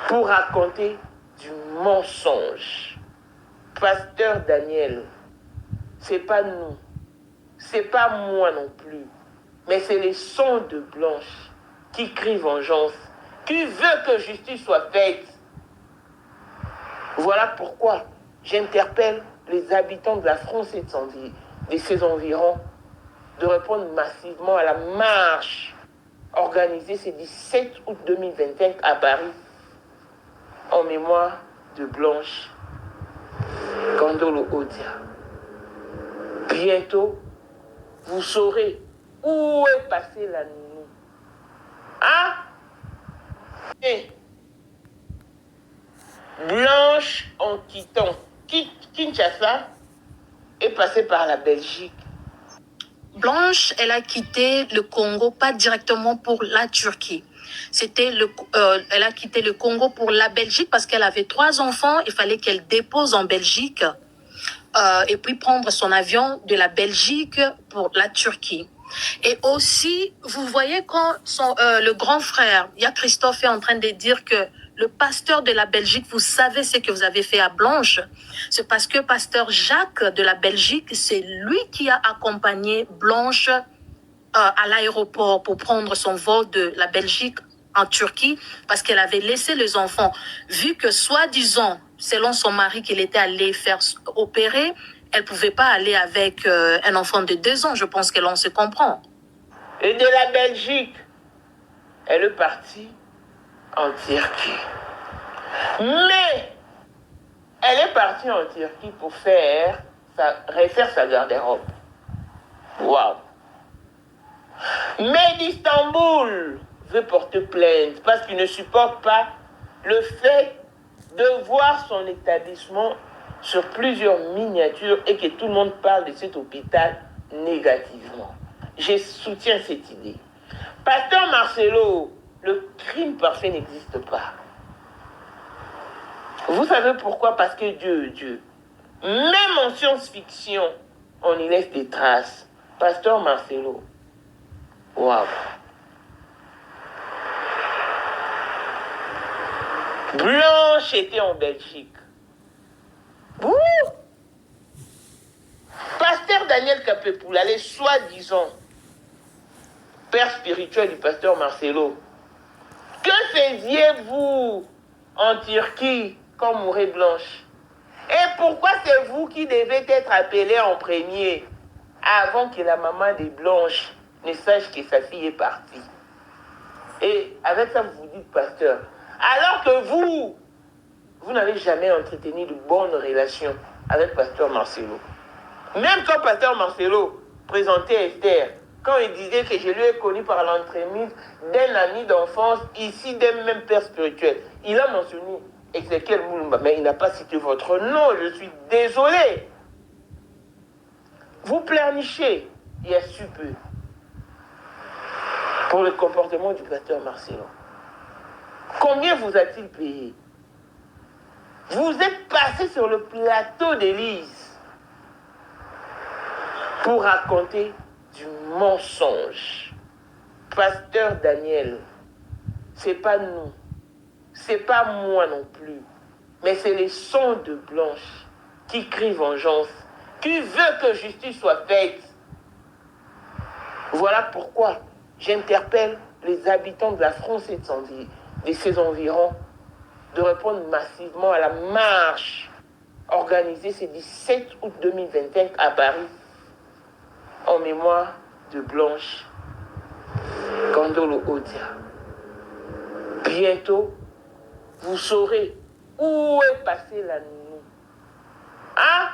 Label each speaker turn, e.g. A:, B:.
A: pour raconter du mensonge. Pasteur Daniel, c'est pas nous, c'est pas moi non plus, mais c'est les sons de Blanche qui crient vengeance, qui veut que justice soit faite. Voilà pourquoi j'interpelle les habitants de la France et de ses environs de répondre massivement à la marche organisée ce 17 août 2025 à Paris en mémoire de Blanche Kandolo Odia. Bientôt, vous saurez où est passée la nounou. Hein? Et Blanche, en quittant Kinshasa, est passée par la Belgique.
B: Blanche, elle a quitté le Congo, pas directement pour la Turquie. Elle a quitté le Congo pour la Belgique parce qu'elle avait 3 enfants. Il fallait qu'elle dépose en Belgique et puis prendre son avion de la Belgique pour la Turquie. Et aussi, vous voyez quand le grand frère, il y a Christophe est en train de dire que le pasteur de la Belgique, vous savez ce que vous avez fait à Blanche. C'est parce que pasteur Jacques de la Belgique, c'est lui qui a accompagné Blanche à l'aéroport pour prendre son vol de la Belgique en Turquie parce qu'elle avait laissé les enfants. Vu que soi-disant, selon son mari, qu'il était allé faire opérer, elle ne pouvait pas aller avec un enfant de 2 ans. Je pense que l'on se comprend.
A: Et de la Belgique, elle est partie en Turquie. Mais elle est partie en Turquie pour refaire sa garde-robe. Waouh! Mais d'Istanbul veut porter plainte parce qu'il ne supporte pas le fait de voir son établissement sur plusieurs miniatures et que tout le monde parle de cet hôpital négativement. Je soutiens cette idée. Pasteur Marcelo, le crime parfait n'existe pas. Vous savez pourquoi? Parce que Dieu, même en science-fiction, on y laisse des traces. Pasteur Marcelo, waouh. Blanche était en Belgique. Ouh! Pasteur Daniel Kapepoula, les soi-disant père spirituel du pasteur Marcelo, que faisiez-vous en Turquie quand mourait Blanche? Et pourquoi c'est vous qui devez être appelé en premier avant que la maman de Blanche ne sache que sa fille est partie? Et avec ça, vous vous dites pasteur. Alors que vous n'avez jamais entretenu de bonnes relations avec pasteur Marcelo. Même quand pasteur Marcelo présentait Esther, quand il disait que je lui ai connu par l'entremise d'un ami d'enfance, ici d'un même père spirituel, il a mentionné Ezekiel Moulumba, mais il n'a pas cité votre nom, je suis désolé. Vous pleurnichez, il y a su peu, pour le comportement du pasteur Marcelo. Combien vous a-t-il payé? Vous êtes passé sur le plateau d'Élise pour raconter du mensonge. Pasteur Daniel, c'est pas nous, c'est pas moi non plus, mais c'est les sons de Blanche qui crient vengeance, qui veut que justice soit faite. Voilà pourquoi j'interpelle les habitants de la France et de ses environs de répondre massivement à la marche organisée ce 17 août 2025 à Paris en mémoire de Blanche Kandolo Odia. Bientôt, vous saurez où est passée la nounou. Hein?